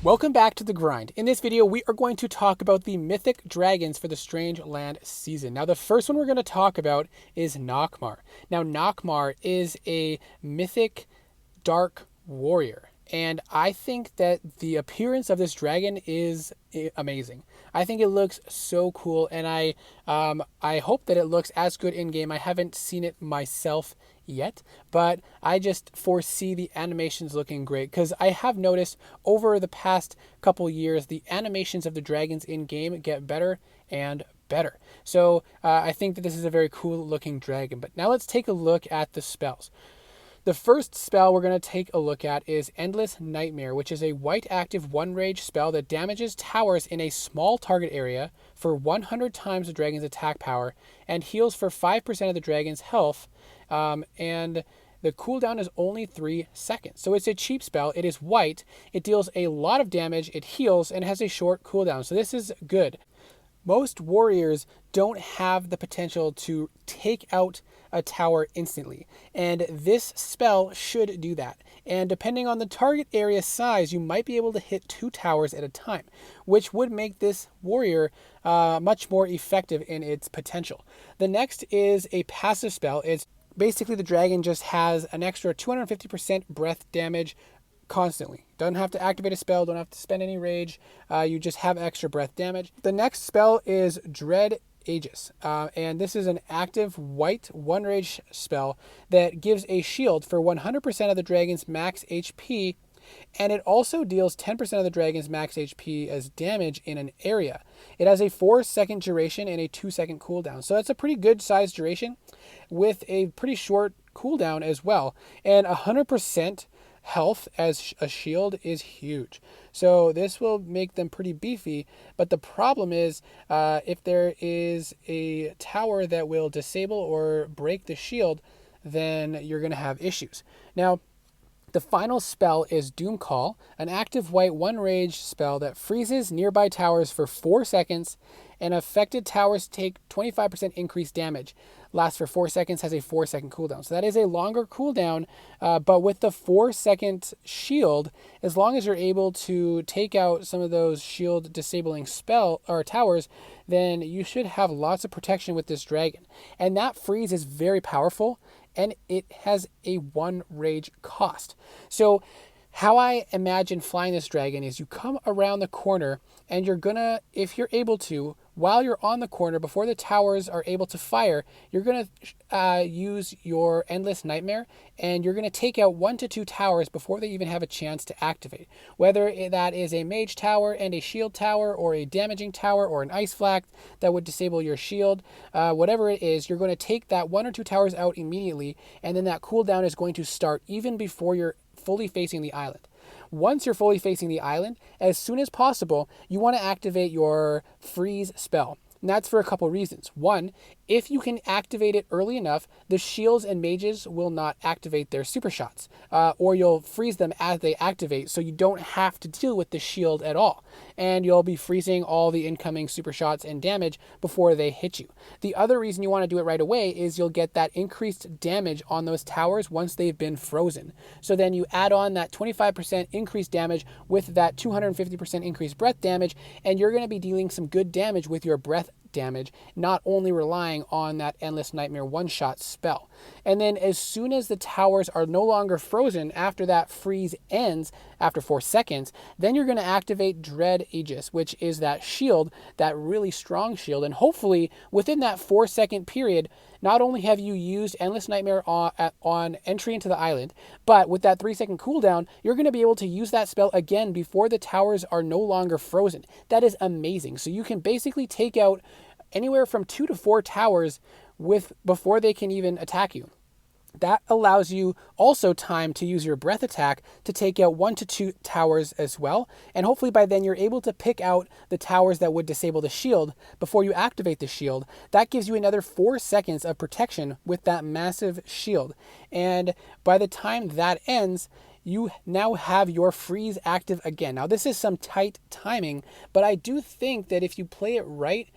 Welcome back to The Grind. In this video, we are going to talk about the mythic dragons for the Strange Land season. Now, the first one we're going to talk about is Nockmar. Now, Nockmar is a mythic dark warrior, and I think that the appearance of this dragon is amazing. I think it looks so cool, and I hope that it looks as good in game. I haven't seen it myself yet, but I just foresee the animations looking great because I have noticed over the past couple years the animations of the dragons in game get better and better. So I think that this is a very cool looking dragon. But now let's take a look at the spells. The first spell we're going to take a look at is Endless Nightmare, which is a white active 1 rage spell that damages towers in a small target area for 100 times the dragon's attack power and heals for 5% of the dragon's health. And the cooldown is only 3 seconds. So it's a cheap spell. It is white. It deals a lot of damage. It heals and has a short cooldown. So this is good. Most warriors don't have the potential to take out a tower instantly, and this spell should do that. And depending on the target area size, you might be able to hit 2 towers at a time, which would make this warrior much more effective in its potential. The next is a passive spell. It's basically the dragon just has an extra 250% breath damage constantly. Don't have to activate a spell, don't have to spend any rage, you just have extra breath damage. The next spell is Dread Aegis, and this is an active white 1 rage spell that gives a shield for 100% of the dragon's max HP, and it also deals 10% of the dragon's max HP as damage in an area. It has a 4-second duration and a 2-second cooldown, so that's a pretty good size duration with a pretty short cooldown as well, and 100% health as a shield is huge. So this will make them pretty beefy, but the problem is if there is a tower that will disable or break the shield, then you're going to have issues. Now, the final spell is Doom Call, an active white 1 rage spell that freezes nearby towers for 4 seconds, and affected towers take 25% increased damage. Lasts for 4 seconds, has a 4-second cooldown. So that is a longer cooldown, but with the 4-second shield, as long as you're able to take out some of those shield disabling spell or towers, then you should have lots of protection with this dragon. And that freeze is very powerful, and it has a 1 rage cost. So how I imagine flying this dragon is you come around the corner and you're gonna, if you're able to, while you're on the corner, before the towers are able to fire, you're going to use your Endless Nightmare, and you're going to take out 1 to 2 towers before they even have a chance to activate. Whether that is a mage tower and a shield tower, or a damaging tower, or an ice flak that would disable your shield, whatever it is, you're going to take that 1 or 2 towers out immediately, and then that cooldown is going to start even before you're fully facing the island. Once you're fully facing the island, as soon as possible, you want to activate your freeze spell. And that's for a couple reasons. One, if you can activate it early enough, the shields and mages will not activate their super shots, or you'll freeze them as they activate, so you don't have to deal with the shield at all. And you'll be freezing all the incoming super shots and damage before they hit you. The other reason you want to do it right away is you'll get that increased damage on those towers once they've been frozen. So then you add on that 25% increased damage with that 250% increased breath damage, and you're going to be dealing some good damage with your breath damage, not only relying on that Endless Nightmare one-shot spell. And then as soon as the towers are no longer frozen after that freeze ends, after 4 seconds, then you're going to activate Dread Aegis, which is that shield, that really strong shield, and hopefully within that 4-second period, not only have you used Endless Nightmare on entry into the island, but with that 3-second cooldown, you're going to be able to use that spell again before the towers are no longer frozen. That is amazing. So you can basically take out anywhere from 2 to 4 towers before they can even attack you. That allows you also time to use your breath attack to take out 1 to 2 towers as well. And hopefully by then you're able to pick out the towers that would disable the shield before you activate the shield. That gives you another 4 seconds of protection with that massive shield. And by the time that ends, you now have your freeze active again. Now this is some tight timing, but I do think that if you play it right,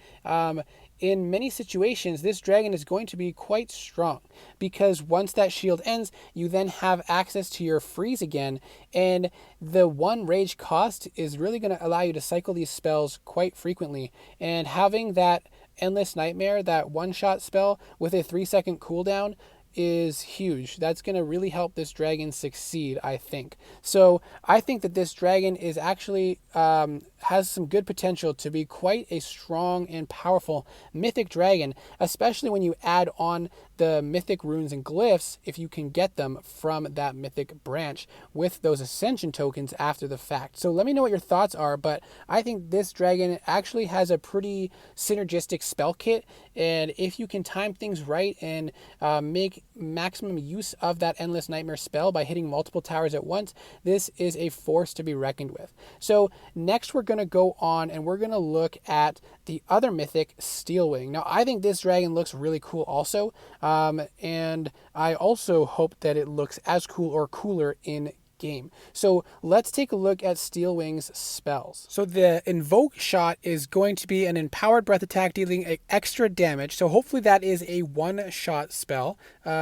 in many situations, this dragon is going to be quite strong, because once that shield ends, you then have access to your freeze again, and the 1 rage cost is really going to allow you to cycle these spells quite frequently, and having that Endless Nightmare, that one-shot spell with a 3-second cooldown, is huge. That's going to really help this dragon succeed, I think. So I think that this dragon is actually has some good potential to be quite a strong and powerful mythic dragon, especially when you add on the mythic runes and glyphs, if you can get them from that mythic branch with those ascension tokens after the fact. So let me know what your thoughts are, but I think this dragon actually has a pretty synergistic spell kit, and if you can time things right and make maximum use of that Endless Nightmare spell by hitting multiple towers at once, this is a force to be reckoned with. So next we're going to go on and we're going to look at the other mythic, Steelwing. Now I think this dragon looks really cool also, and I also hope that it looks as cool or cooler in game. So let's take a look at Steelwing's spells. So the Invoke shot is going to be an empowered breath attack dealing extra damage. So hopefully that is a one-shot spell,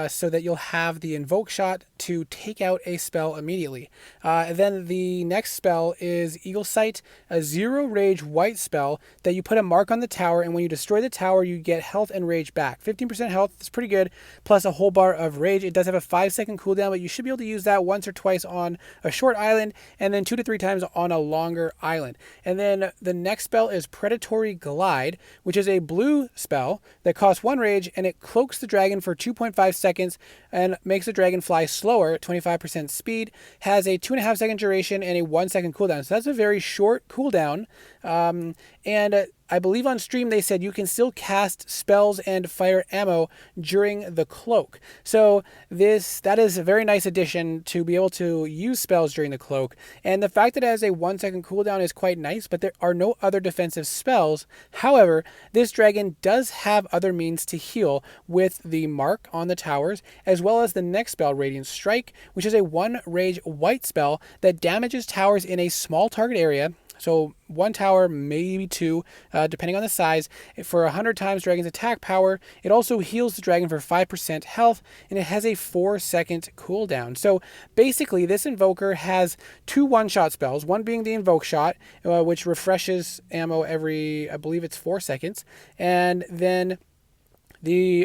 so that you'll have the Invoke shot to take out a spell immediately. Then the next spell is Eagle Sight, a 0 rage white spell that you put a mark on the tower, and when you destroy the tower, you get health and rage back. 15% health is pretty good, plus a whole bar of rage. It does have a 5-second cooldown, but you should be able to use that once or twice on a short island, and then 2 to 3 times on a longer island. And then the next spell is Predatory Glide, which is a blue spell that costs 1 rage, and it cloaks the dragon for 2.5 seconds and makes the dragon fly slower at 25% speed, has a 2.5-second duration and a 1-second cooldown. So that's a very short cooldown. And I believe on stream they said you can still cast spells and fire ammo during the cloak. So that is a very nice addition to be able to use spells during the cloak. And the fact that it has a 1-second cooldown is quite nice, but there are no other defensive spells. However, this dragon does have other means to heal with the mark on the towers, as well as the next spell, Radiant Strike, which is a 1 rage white spell that damages towers in a small target area. So 1 tower, maybe 2, depending on the size, for 100 times dragon's attack power. It also heals the dragon for 5% health, and it has a 4-second cooldown. So basically, this Invoker has 2 one-shot spells, one being the Invoke shot, which refreshes ammo every, I believe it's 4 seconds, and then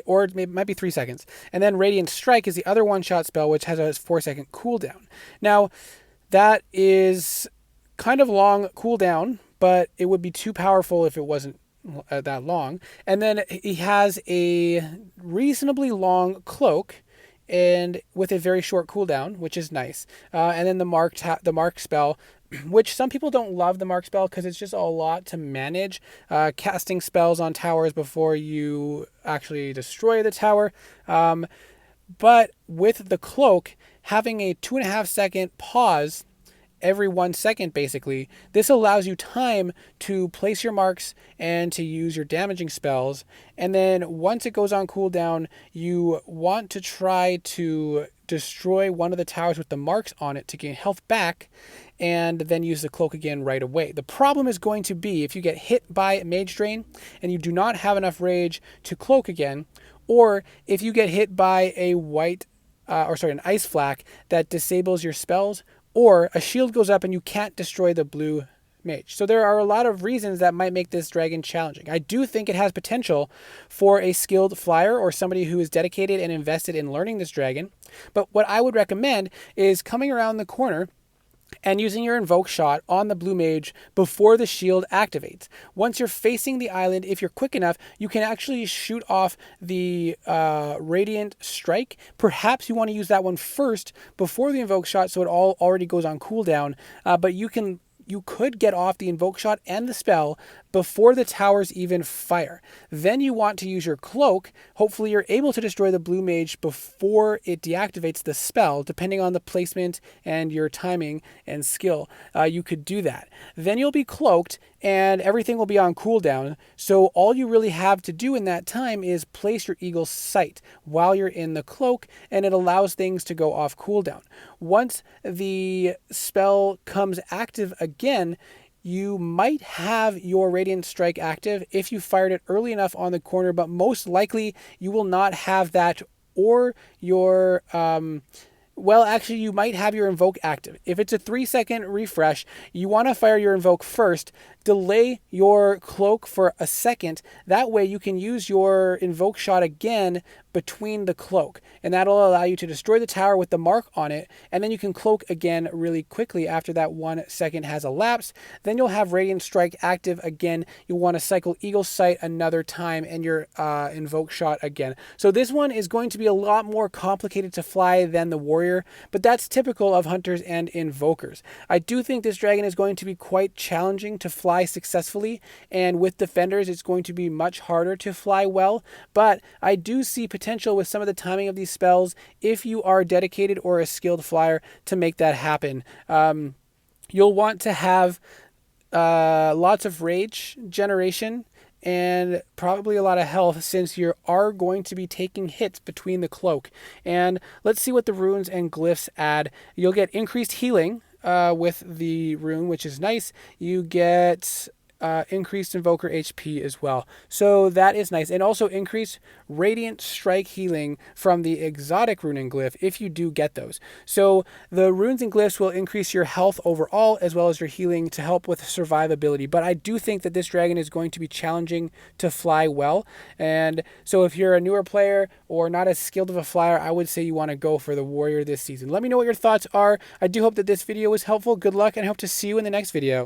or it might be 3 seconds. And then Radiant Strike is the other one-shot spell, which has a 4-second cooldown. Now, that is kind of long cooldown, but it would be too powerful if it wasn't that long. And then he has a reasonably long cloak, and with a very short cooldown, which is nice. And then the mark spell, which some people don't love the mark spell because it's just a lot to manage, casting spells on towers before you actually destroy the tower. But with the cloak, having a 2.5-second pause every 1 second, basically, this allows you time to place your marks and to use your damaging spells. And then once it goes on cooldown, you want to try to destroy one of the towers with the marks on it to gain health back, and then use the cloak again right away. The problem is going to be if you get hit by Mage Drain and you do not have enough rage to cloak again, or if you get hit by an ice flak that disables your spells, or a shield goes up and you can't destroy the blue mage. So there are a lot of reasons that might make this dragon challenging. I do think it has potential for a skilled flyer or somebody who is dedicated and invested in learning this dragon. But what I would recommend is coming around the corner and using your Invoke shot on the blue mage before the shield activates. Once you're facing the island, if you're quick enough, you can actually shoot off the Radiant Strike. Perhaps you want to use that one first before the Invoke shot so it all already goes on cooldown, but you could get off the Invoke shot and the spell before the towers even fire. Then you want to use your cloak. Hopefully you're able to destroy the blue mage before it deactivates the spell, depending on the placement and your timing and skill. You could do that. Then you'll be cloaked and everything will be on cooldown. So all you really have to do in that time is place your Eagle Sight while you're in the cloak, and it allows things to go off cooldown. Once the spell comes active again, you might have your Radiant Strike active if you fired it early enough on the corner, but most likely you will not have that, or your well, actually, you might have your Invoke active. If it's a 3-second refresh, you want to fire your Invoke first, delay your Cloak for a second. That way you can use your Invoke shot again between the Cloak, and that'll allow you to destroy the tower with the mark on it, and then you can Cloak again really quickly after that 1 second has elapsed. Then you'll have Radiant Strike active again. You'll want to cycle Eagle Sight another time and your Invoke shot again. So this one is going to be a lot more complicated to fly than the Warrior, but that's typical of Hunters and Invokers. I do think this dragon is going to be quite challenging to fly successfully, and with Defenders it's going to be much harder to fly well, but I do see potential with some of the timing of these spells if you are dedicated or a skilled flyer to make that happen. You'll want to have lots of rage generation and probably a lot of health, since you are going to be taking hits between the Cloak. And let's see what the runes and glyphs add. You'll get increased healing with the rune, which is nice. You get increased Invoker HP as well. So that is nice. And also increased Radiant Strike healing from the exotic rune and glyph if you do get those. So the runes and glyphs will increase your health overall as well as your healing to help with survivability. But I do think that this dragon is going to be challenging to fly well. And so if you're a newer player or not as skilled of a flyer, I would say you want to go for the Warrior this season. Let me know what your thoughts are. I do hope that this video was helpful. Good luck, and I hope to see you in the next video.